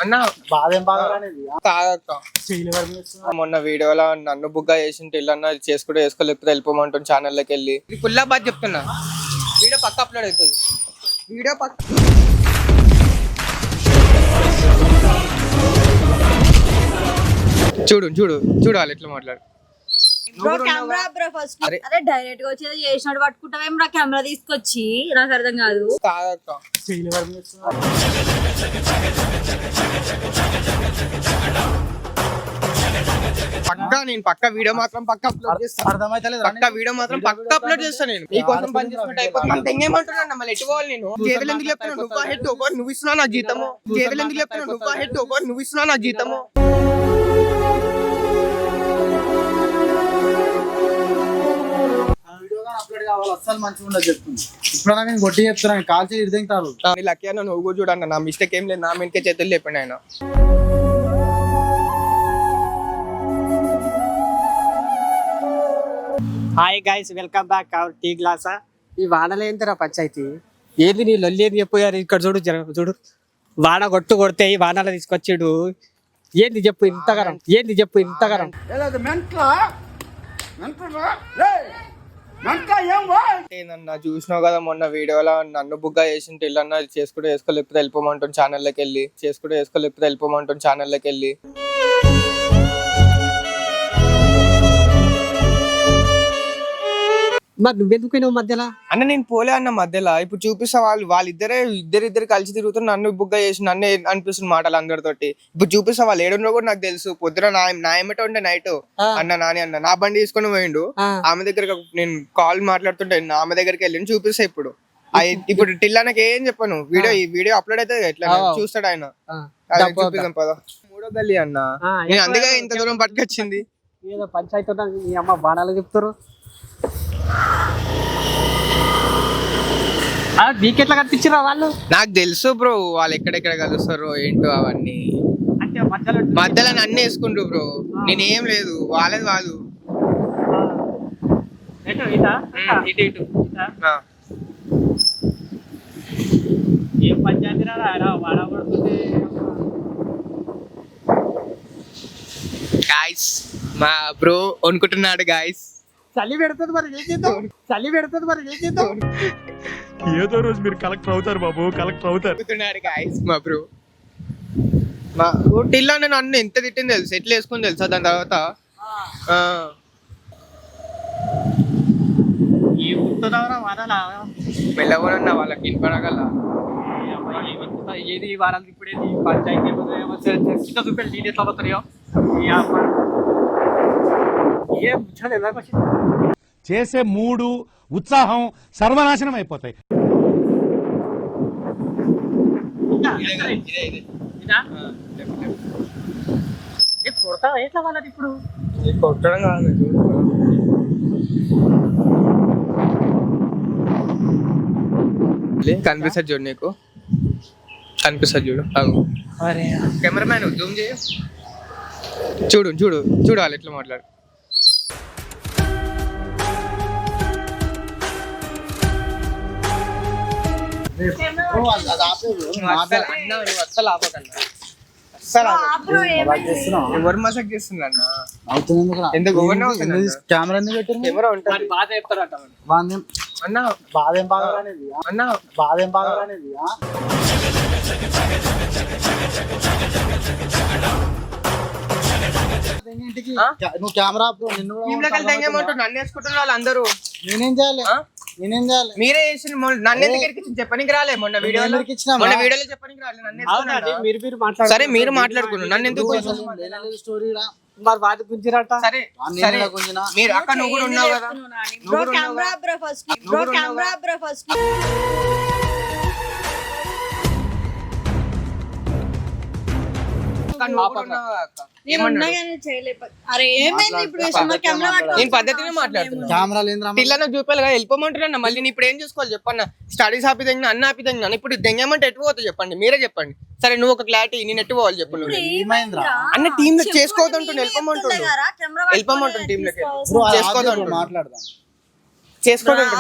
అన్న బాధేం కాదక్క మొన్న వీడియోలో నన్ను బుగ్గా చేసింటే ఇల్లన్నా చేసుకుంటే వేసుకోలేకపోతే వెళ్ళిపోమంటాను ఛానల్లోకి వెళ్ళి ఇది ఫుల్లా బాధ చెప్తున్నా. వీడియో పక్క అప్లోడ్ అవుతుంది. వీడియో పక్క చూడు చూడు చూడాలి ఎట్లా మాట్లాడు. కెమెరా బ్రో ఫస్ట్ అరే డైరెక్ట్ గా వచ్చేది చేసినట్టు పట్టుకుంటావేం రా కెమెరా తీసుకొచ్చి నాకు అర్థం కాదు. కాదక్క పక్కా నేను పక్క వీడియో మాత్రం పక్క అప్లోడ్ చేస్తాను. అర్థమైతలేదు. పక్క వీడియో మాత్రం పక్క అప్లోడ్ చేస్తాను. నేను మీకోసం పని చేసినట్టు అయిపోతుంది. ఇంకేమంటున్నా మళ్ళీ ఎటు పోవాలి నేను? చేతులు ఎందుకు చెప్తున్నావు? నువ్వు హెడ్ ఓవర్ నువ్వు ఇస్తున్నావు నా జీతము. చేతులు ఎందుకు చెప్తున్నావు? నువ్వు హెడ్ ఓవర్ నువ్వు ఇస్తున్నావు నా జీతము. అస్సలు మంచిగా ఉండదు చెప్తుంది. ఇప్పుడు నేను కొట్టి చెప్తున్నాను కాల్చి ఇదింటారు. లక్కీ అన్న నువ్వు కూడా చూడన్న నా మిస్టేక్ ఏం లేదు. నా మీదకే చేతులు లేపండి ఆయన. Hi guys welcome back our tea గ్లాసా. ఈ వానలో ఏంటిరా పంచాయతీ ఏంది నీ లొల్లి ఏంది చెప్పారు. ఇక్కడ చూడు చూడు వాన కొడితే ఈ వానలో తీసుకొచ్చాడు. ఏంది చెప్పు ఇంతగరం ఏందన్నా చూసినావు కదా మొన్న వీడియోలో నన్ను బుగ్గా చేసింటే ఇల్లన్నా చేసుకుంటే వేసుకోలేకపోతే వెళ్ళిపోమంటాను ఛానల్లోకి వెళ్ళి. చేసుకుంటే వేసుకోలేకపోతే వెళ్ళిపోమంటాను ఛానల్లోకి వెళ్ళి. మరి నువ్వెందుకు నువ్వు మధ్యలో అన్న నేను పోలే అన్న మధ్యలో. ఇప్పుడు చూపిస్తా వాళ్ళిద్దరు కలిసి తిరుగుతున్నారు. నన్ను బుగ్గా చేసి నన్నే అనిపిస్తుంది మాటలు అందరితోటి. ఇప్పుడు చూపిస్తా వాళ్ళు ఏడున్నో కూడా నాకు తెలుసు. పొద్దున నా ఏమిటో ఉండే నైట్ అన్న నాని అన్న నా బండి తీసుకొని పోయిండు. ఆమె దగ్గర నేను కాల్ మాట్లాడుతుంటే ఆమె దగ్గరికి వెళ్ళి చూపిస్తా. ఇప్పుడు టిల్లానకి ఏం చెప్పాను. ఈ వీడియో అప్లోడ్ అయితే ఎట్లా చూస్తాడు ఆయన. చూపిద్దాం పద. మూడో గల్లీ అన్న నేను అందుకే ఇంత దూరం పట్టుకొచ్చింది. ఏదో పంచాయతీ మీ అమ్మ బాణాలు చెప్తారు. నీకెట్లా కనిపించారా వాళ్ళు? నాకు తెలుసు బ్రో వాళ్ళు ఎక్కడెక్కడ కలుస్తారు ఏంటో అవన్నీ. అంటే మధ్యలో నన్ను వేసుకుంటారు బ్రో. నేనేం లేదు వాళ్ళది వాళ్ళు. ఏం పంచాయతీ గాయస్ మా బ్రో అనుకుంటున్నాడు గాయస్. చలి పెడుతుంది మరి ఏం చేద్దాం. ఏదో రోజు మీరు కలెక్టర్ అవుతారు బాబు, కలెక్టర్ అవుతారు. గాయస్ మా బ్రో మా టిల్లా నన్ను ఎంత తిట్టింది తెలుసు. ఎట్లా వేసుకుని తెలుసా దాని తర్వాత మెల్లగొనన్నా వాళ్ళకి వినపడగల. ఏది వారాలు ఇప్పుడేది పంచాయతీ చూపెట్టి నేను ఎట్లా పోతాయో ఏం ఎలా చేసే మూడు ఉత్సాహం సర్వనాశనం అయిపోతాయి. కొడతా ఎట్లా వాళ్ళది ఇప్పుడు కొట్టడం కాదు కనిపిస్తుంది చూడు. నీకు కనిపిస్తుంది చూడు. కెమెరామ్యాన్ జూమ్ చేయ చూడు చూడు చూడాలి ఎట్లా మాట్లాడు. అస్సలు ఆపకన్నా. ఎవరు మసాక్ చేస్తుంది అన్న? ఎందుకు కెమెరా ఎందుకు పెట్టారు? కెమెరా ఉంటుంది. బాధ చెప్తారట అన్న బాధేం బాధనేది నువ్వు కెమెరా నన్ను వేసుకుంటున్న వాళ్ళు అందరూ. నేనేం చేయాలి? మీరే చేసిన నన్ను ఎందుకు చెప్పనికి రాలే? మొన్న వీడియోలో చెప్పనికి రాలే. సరే మీరు మాట్లాడుకున్నారు. నన్ను ఎందుకు స్టోరీ మరి వాటి గురించిరట. సరే మీరు అక్క నువ్వు కూడా ఉన్నావు కదా. నేను పద్ధతిగా మాట్లాడుతున్నాను. పిల్లలకు చూపాలి కదా వెళ్ళిపోమంటున్నా. మళ్ళీ నేను ఇప్పుడు ఏం చేసుకోవాలి చెప్పన్న? స్టడీస్ ఆపి తగ్గిన అన్న ఆపి తగ్గినా. ఇప్పుడు దెంగమంటే ఎటు పోతుంది చెప్పండి, మీరే చెప్పండి. సరే నువ్వు ఒక క్లారిటీ, నేను ఎట్టు పోవాలి చెప్పండి. అన్న టీమ్ లో చేసుకోవద్దంటుండే వెళ్ళిపోమంటుండు. టీమ్ లోకి చేసుకోదంటుండే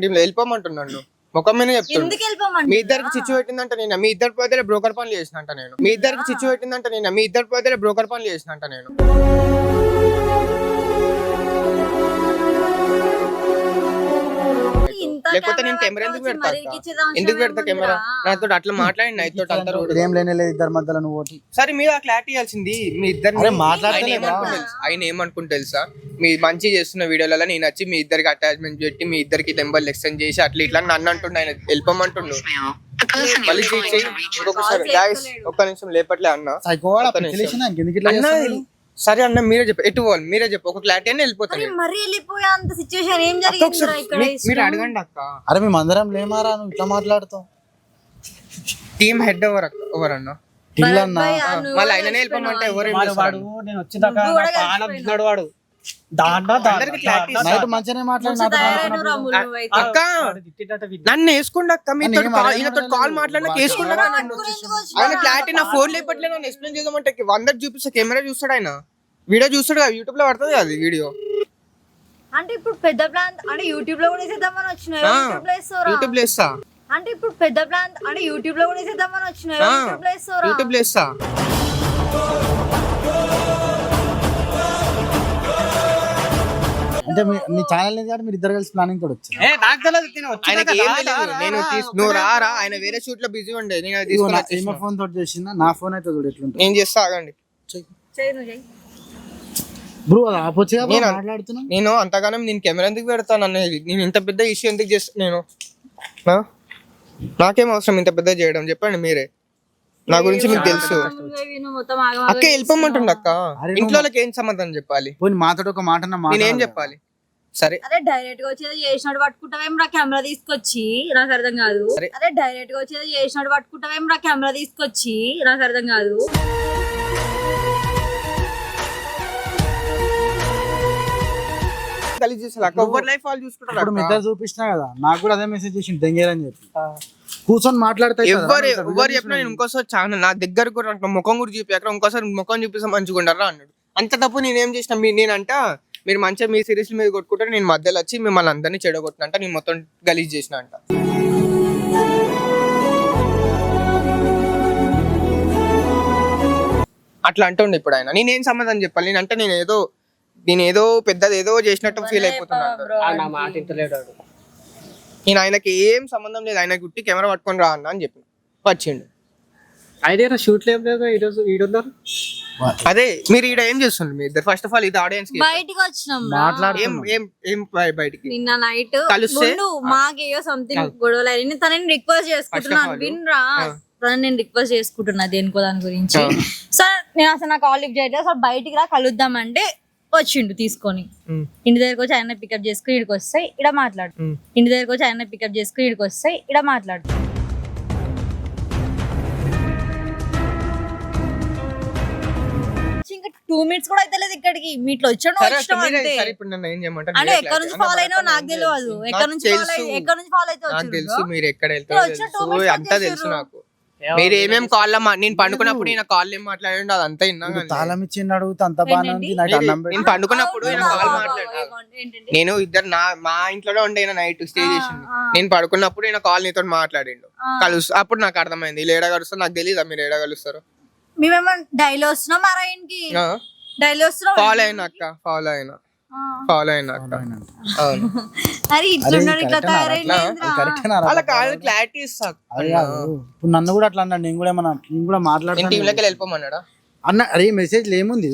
టీమ్ లో వెళ్ళిపోమంటున్నాను. ముఖం మీద చెప్తాను. ఎందుకు వెళ్ళిపోమంటారు? మీ ఇద్దరికి చిచ్చు పెట్టిందంట నేను, మీ ఇద్దరు పోతే బ్రోకర్ పనులు చేసినంట నేను, మీ ఇద్దరికి చిచ్చు పెట్టిందంట నేను, మీ ఇద్దరు పోతే బ్రోకర్ పనులు చేసినంట నేను. లేకపోతే నేను కెమెరా ఎందుకు పెడతా ఎందుకు పెడతా కెమెరా? నాతో అట్లా మాట్లాడి నాతో అంతా ఏం లేనే లేదు ఇద్దరి మధ్యలో నువ్వు ఒకటి. సరే మీరు ఆ క్లారిటీ ఇవ్వాల్సింది. మీ ఇద్దరు మాట్లాడలేదా? ఆయన ఏమనుకుంటు తెలుసా, మీ మంచి చేస్తున్న వీడియోలలో నేను వచ్చి మీ ఇద్దరికి అటాచ్మెంట్ పెట్టి మీ ఇద్దరికి నెంబర్లు ఎక్స్చేంజ్ చేసి అట్లా ఇట్లా నన్ను అంటుండే, ఆయన వెళ్ళిపోమంటుండు. మళ్ళీ ఇంకొకసారి guys, ఒక్క నిమిషం లేపట్లే అన్న. అన్న సరే అన్న మీరే చెప్పు, ఎటు పోవాలి మీరే చెప్పు, ఒక క్లారిటీ అని వెళ్ళిపోతాను. మరి వెళ్ళిపోయే అంత సిచ్యువేషన్ ఏం జరిగింది ఇక్కడ? మీరు అడగండి అక్క. అరే మేము అందరం లేమారా, నువ్వు ఇట్లా మాట్లాడుతావు. టీమ్ హెడ్ ఎవరన్నా? మళ్ళీ ఆయననే వెళ్ళిపోమంటే ఎవరు? నేను వచ్చిందాక వాడు నైట్ మంచిగానే అక్క నన్ను వేసుకోండి అక్క. మీతో కాల్ మాట్లాడినా వేసుకోండి. ఆయన క్లారిటీ నా ఫోన్ లేపట్లేదు, నన్ను ఎక్స్ప్లెయిన్ చేద్దామంటే 100 చూపిస్తా. కెమెరా చూస్తాడు, ఆయన వీడియో చూస్తాడు కదా, యూట్యూబ్ లో పడుతుంది అది వీడియో. అంటే ఇప్పుడు పెద్ద ప్లాన్ అంటే యూట్యూబ్ లో కూడా వేసేద్దామని వచ్చినాయి. యూట్యూబ్ లో వేస్తా. అంటే ఇప్పుడు పెద్ద ప్లాన్ అంటే యూట్యూబ్ లో కూడా వేసేద్దామని వచ్చినాయి. యూట్యూబ్ లో వేస్తా. అంటే నీ ఛానల్ మీరు ఇద్దరు కలిసి ప్లానింగ్ కూడా వచ్చారు. నువ్వు రారా, ఆయన వేరే షూట్ లో బిజీ ఉండే. నేను ఫోన్ తోటి చేసిన నా ఫోన్ అయితే చూడు ఎట్లుంటుంది. నేను చేస్తా, ఆగండి. బ్రో ఆపోచ్చుగా మాట్లాడుతున్నా. నేను అంతగానం నేను కెమెరా ఎందుకు పెడతాను అనేది, నేను ఇంత పెద్ద ఇష్యూ ఎందుకు చేస్తా? నేను నాకేం అవసరం ఇంత పెద్ద చేయడం? చెప్పండి మీరే, నా గురించి మీకు తెలుసు. అక్క వెళ్ళిపోమంటుండ అక్క. ఇంట్లో ఏం సమాధానం చెప్పాలి? మాతో ఒక మాట నేనేం చెప్పాలి? సరే అరే డైరెక్ట్ గా వచ్చేది చేసినట్టు పట్టుకుంటావేం రా కెమెరా తీసుకొచ్చి, నాకు అర్థం కాదు. అరే డైరెక్ట్ గా వచ్చేది చేసినట్టు పట్టుకుంటావేం రా కెమెరా తీసుకొచ్చి, నాకు అర్థం కాదు. చూపిస్తున్నా కదా, నాకు కూడా అదే మెసేజ్ చేసి దెంగేరని చెప్పి కూర్చొని మాట్లాడతా. ఎవరు చెప్పినా నేను ఇంకోసారి ఛానల్ నా దగ్గర కూడా ముఖం కూడా చూపి అక్కడ ఇంకోసారి ముఖం చూపిస్తే మంచిగా ఉండరా అన్నాడు. అంత తప్పు నేనేం చేసిన? నేనంట మీరు మంచిగా మీ సిరీస్ మీద కొట్టుకుంటారు, నేను మధ్యలో వచ్చి మిమ్మల్ని అందరినీ చెడగొట్టినంట, నేను మొత్తం గలీజ్ చేసిన అంట. అట్లా అంటుండే ఇప్పుడు ఆయన. నేనేం సమాధానం చెప్పాలి? నేనంటే నేను ఏదో పెద్దది ఏదో చేసినట్టు ఫీల్ అయిపోతున్నాను. నేను ఆయనకి ఏం సంబంధం లేదు, ఆయన గుట్టి కెమెరా పట్టుకొని రా అన్న అని చెప్పి వచ్చిండు. అయితే షూట్ ఏం లేదు ఈరోజు ఈడున్నారు. అదే మీరు ఈడ ఏం చేస్తుండ్రు మీ ఇద్దరు? ఫస్ట్ ఆఫ్ ఆల్ ఇది ఆడియన్స్ కి బయటికి వచ్చినాం. బయటికి నిన్న నైట్ మాకేయో సంథింగ్ గొడవలు తనని రిక్వెస్ట్ చేసుకుంటున్నాను, వినరా తనని నేను రిక్వెస్ట్ చేసుకుంటున్నా దేనికో దాని గురించి. సార్ నేను అసలు నాకు కాల్ లిఫ్ట్ చేయలేదు, అసలు బయటికి రా కలుద్దామంటే వచ్చిండు తీసుకొని. ఇంటి దగ్గరకు వచ్చి ఆయన పికప్ చేసుకుని ఇక్కడికి వస్తాయి ఇక్కడ మాట్లాడు. ఇంటి దగ్గరకు వచ్చి ఆయన పికప్ చేసుకుని ఇక్కడికి వస్తాయి ఇక్కడ మాట్లాడు. ఇంకా 2 minutes కూడా అయితే లేదు ఇక్కడికి. మీట్లో వచ్చాడు అంటే ఎక్కడ నుంచి ఫాలో అయినా నాకు తెలియదు. ఎక్కడ నుంచి ఫాలో అయితే తెలుసు, మీరు ఎక్కడ వెళ్తారో అంతా తెలుసు నాకు. మీరు ఏమేం కాల్ నేను పండుకున్నప్పుడు ఈయన కాల్ ఏం మాట్లాడండి అదంతా విన్నా. తాళం ఇచ్చిండు అడుగుతా అంత బాగా ఉంది. నేను పండుకున్నప్పుడు ఈయన కాల్ మాట్లాడాను. నేను ఇద్దరు మా ఇంట్లోనే ఉండే నైట్ స్టే చేసింది. నేను పడుకున్నప్పుడు ఈయన కాల్ నీతో మాట్లాడిండు, కలుస్తా. అప్పుడు నాకు అర్థమైంది వీళ్ళు ఏడా కలుస్తారు. నాకు తెలియదా మీరు ఏడా కలుస్తారు? మేమేమో డైలీ వస్తున్నాం మా ఇంటికి, డైలీ వస్తున్నాం. ఫాలో అయినా అక్క, ఫాలో అయినా అక్క. అలా కాదు క్లారిటీ ఇస్తా. ఇప్పుడు నన్ను కూడా అట్లా అన్నాడు, నేను కూడా మాట్లాడుతాను. టీంలోకి వెళ్ళిపోమన్నాడా అన్న? అరే మెసేజ్ ఏముంది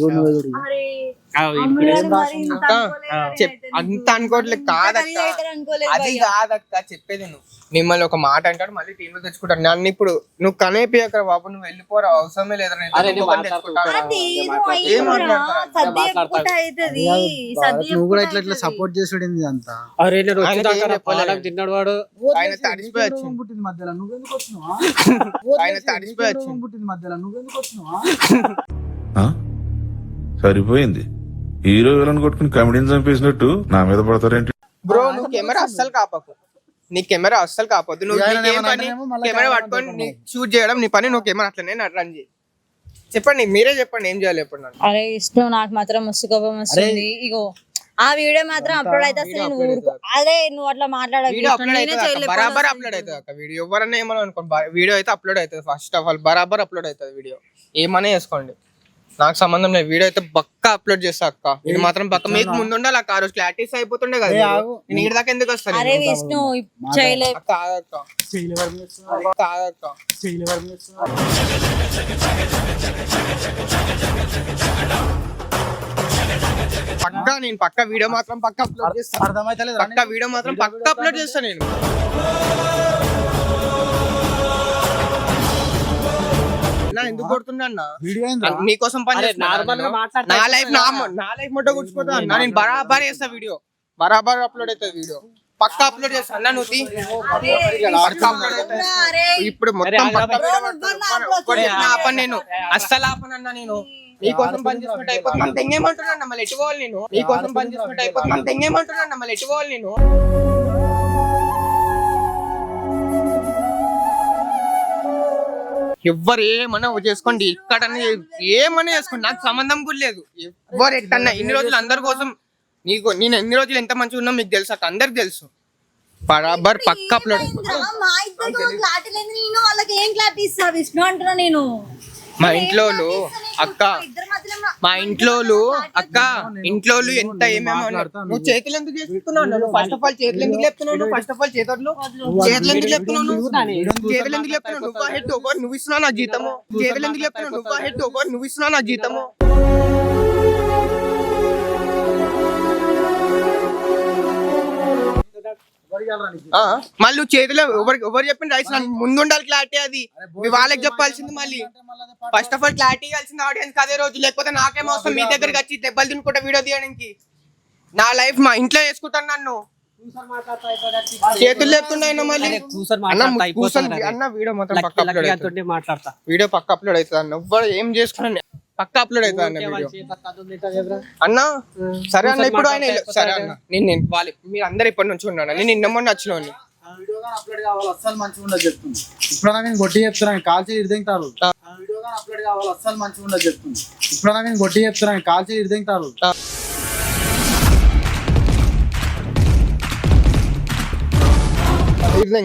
అంత అనుకోవట్లేదు. కాదక్క, అది కాదక్క చెప్పేది. నువ్వు మిమ్మల్ని ఒక మాట అంటాడు, మళ్ళీ టీంలో తెచ్చుకుంటాడు. నన్ను ఇప్పుడు నువ్వు కనేపి అక్కడ బాబు నువ్వు వెళ్ళిపోరా, అవసరమే లేదా? నువ్వు కూడా ఇట్లా ఇట్లా సపోర్ట్ చేసాడు అంతా. తిన్నాడు వాడు. ఆయన తడిసిపోయి పుట్టింది మధ్యలో నువ్వెందుకు వచ్చినావా? ఆయన తడిసిపోయి పుట్టింది మధ్యలో నువ్వెందుకు వచ్చినావా? సరిపోయింది. హీరో విలన్ కొట్టుకుని కమెడీని చంపేసినట్టు నా మీద పడతారేంటి? బ్రో నువ్వు కెమెరా అస్సలు కాపకు, నీ కెమెరా అస్సలు కాపొద్దు. నువ్వు కెమెరా పట్టుకొని షూట్ చేయడం నీ పని. నువ్వు కెమెరా అట్లనే రన్ చేయి. చెప్పండి, మీరే చెప్పండి ఏం చేయాలి. ఎప్పుడు అరే ఇష్టం నాకు మాత్రం మస్తు కోపం వస్తుంది. ఇగో ఆ వీడియో మాత్రం అప్లోడ్ అయితే అసలు నేను ఊరుకో. అదే నువ్వు అట్లా మాట్లాడకు వీడియో విష్ణు, అప్లోడ్ నేనే అవుతుంది చేయలేకపోతే బరాబర్ అసలు అప్లోడ్ అవుతుంది అక్క వీడియో ఎవరన్నా ఏమని అనుకోండి వీడియో అయితే అప్లోడ్ అవుతుంది ఫస్ట్ ఆఫ్ ఆల్ బరాబర్ అప్లోడ్ అవుతుంది వీడియో ఏమనే చేసుకోండి నాకు సంబంధం లేదు వీడియో అయితే పక్కా అప్లోడ్ చేస్తా అక్క ఇది మాత్రం పక్క మీకు ముందు ఉండాలి అక్క ఆ రోజు క్లారిటీస్ అయిపోతుండే కదా నేను ఈడ దాకా ఎందుకు వస్తాను అరే విష్ణు చేయలే అక్క ఆగక్క అక్క ఆగక్క పక్కా నేను పక్క వీడియో మాత్రం పక్క అప్లోడ్ చేస్తాను అర్థమైతలేదు పక్క వీడియో మాత్రం పక్క అప్లోడ్ చేస్తాను నేను నా ఎందుకు కొడుతున్నా అన్న వీడియో ఏంద్రా? నీకోసం పని అరే, చేస్తున్నా normal గా నేను. మాట్లాడితే నా లైఫ్ నా లైఫ్ మొట్ట కూర్చుపోతా అన్న నేను బరాబర్ చేస్తా వీడియో బరాబర్ అప్లోడ్ అవుతుంది వీడియో పక్క అప్లోడ్ చేస్తా అన్న నువ్వు తీ. పక్కా upload అవుతుంది. అరే ఇప్పుడు మొత్తం అరే, పక్క అరే, video అరే, పడతాను. అరే, ఒక్కటి అరే, ఆపను నేను అస్సలు ఆపనన్నా నేను నీకోసం పని చేసుకుంటే అయిపోతుంది అంత ఎంగేమంటున్నా మళ్ళీ ఎటు పోవాలి నేను నీకోసం పని చేసుకుంటే అయిపోతుంది అంత ఎంగేమంటున్నా మళ్ళీ ఎటు పోవాలి నేను ఎవ్వరు ఏమన్నా చేసుకోండి ఇక్కడ ఏమన్నా చేసుకోండి నాకు సంబంధం కూడా లేదు ఎవ్వరు ఎట్టన్నా ఇన్ని రోజులు అందరి కోసం నీకు నేను ఎన్ని రోజులు ఎంత మంచిగా ఉన్నా మీకు తెలుసు అక్క అందరికి తెలుసు బరాబర్ పక్క అప్లోడ్ మా ఇద్దరు క్లారిటీ లేదు నేను వాళ్ళకి ఏం క్లారిటీ ఇస్తా విష్ణు అంటున్నా నేను మా ఇంట్లో అక్క ఇద్దరి మధ్యలో మా ఇంట్లో అక్క ఇంట్లో ఎంత ఏమేమో అన్నారు నువ్వు చేతులు ఎందుకు చేస్తున్నావు నువ్వు ఫస్ట్ ఆఫ్ ఆల్ చేతులు ఎందుకు లేపుతున్నావు నువ్వు ఫస్ట్ ఆఫ్ ఆల్ చేతులు ఎందుకు లేపుతున్నావు నువ్వు చేతులు ఎందుకు లేపుతున్నావు నువ్వు హెడ్ ఒకరు నువ్వు ఇస్తున్నావు నా జీతము చేతులు ఎందుకు లేపుతున్నావు నువ్వు హెడ్ ఒకరు నువ్వు ఇస్తున్నావు నా జీతము మళ్ళీ చేతిలో ఎవరు చెప్పిన రైస్ ముందు ఉండాలి క్లారిటీ అది మీ వాళ్ళకి చెప్పాల్సింది మళ్ళీ ఫస్ట్ ఆఫ్ ఆల్ క్లారిటీ ఇవ్వాల్సింది ఆడియన్స్ అదే రోజు లేకపోతే నాకేం అవసరం మీ దగ్గరికి వచ్చి దెబ్బలు తినుకుంటా వీడియో తీయడానికి నా లైఫ్ మా ఇంట్లో వేసుకుంటాను నన్ను చేతులు లేపుతున్నాయి మళ్ళీ అన్న వీడియో మొత్తం పక్క అప్లోడ్ అవుతుంది మాట్లాడతా వీడియో పక్క అప్లోడ్ అవుతుంది అన్న ఎవ్వరు ఏం చేసుకున్నా పక్క అప్లోడ్ అవుతుంది అన్న వీడియో అన్న సరే అన్న ఇప్పుడు ఆయన సరే అన్న నేను వాళ్ళు మీరు అందరు ఇప్పటి నుంచి ఉన్నాను నేను నిన్న మొన్న వచ్చిన వీడియో కానీ అప్లోడ్ కావాలి అస్సలు మంచిగా ఉండదు చెప్తుంది ఇప్పుడు నేను గొట్టి చెప్తున్నాను కాల్చి ఇరిదింటారు వీడియో కానీ అప్లోడ్ కావాలి అస్సలు మంచిగా ఉండదు చెప్తుంది ఇప్పుడు నేను గొట్టి చెప్తున్నాను కాల్చి ఇరిదింటారు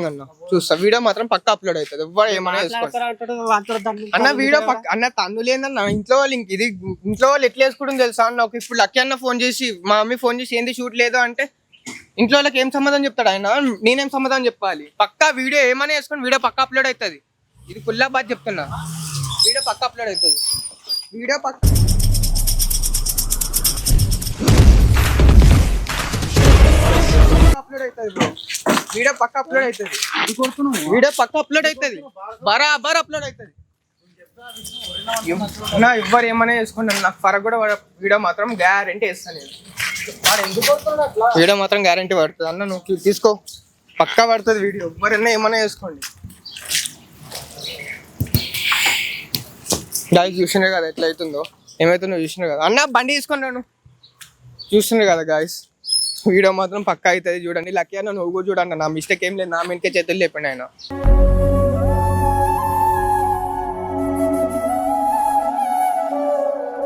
అన్న చూస్తా వీడియో మాత్రం పక్క అప్లోడ్ అవుతుంది ఎవ్వరు ఏమైనా చేసుకోండి అన్న వీడియో పక్క అన్న తన్నులేదన్న ఇంట్లో వాళ్ళు ఇది ఇంట్లో వాళ్ళు ఎట్లా వేసుకుంటుంది తెలుసా అన్న ఒక ఇప్పుడు లక్కీ అన్న ఫోన్ చేసి మా మమ్మీ ఫోన్ చేసి ఏంది షూట్ లేదు అంటే ఇంట్లో వాళ్ళకి ఏం సమాధానం చెప్తాడు ఆయన నేనేం సమాధానం చెప్పాలి పక్కా వీడియో ఏమైనా వేసుకొని వీడియో పక్క అప్లోడ్ అవుతుంది ఇది ఫుల్లా బాధ చెప్తున్నా వీడియో పక్క అప్లోడ్ అవుతుంది వీడియో పక్క అప్లోడ్ అవుతుంది వీడియో పక్క అప్లోడ్ అవుతుంది వీడియో పక్క అప్లోడ్ అవుతుంది బరాబర్ అప్లోడ్ అవుతుంది నా ఎవ్వరు ఏమైనా వేసుకోండి నాకు ఫరక్ కూడా వీడియో మాత్రం గ్యారంటీ వేస్తాను నేను వీడియో మాత్రం గ్యారంటీ పడుతుంది అన్న నువ్వు తీసుకో పక్కా పడుతుంది వీడియో ఎవరైనా ఏమైనా వేసుకోండి గాయస్ చూసినారు కదా ఎట్లా అవుతుందో ఏమవుతుందో చూసినారు కదా అన్న బండి తీసుకున్నాను చూస్తున్నారు కదా గాయస్ వీడియో మాత్రం పక్కా అవుతుంది చూడండి లక్కీ అన్న నువ్వు కూడా చూడండి నా మిస్టేక్ ఏం లేదు నా మీదకే చేతులు లేపండి ఆయన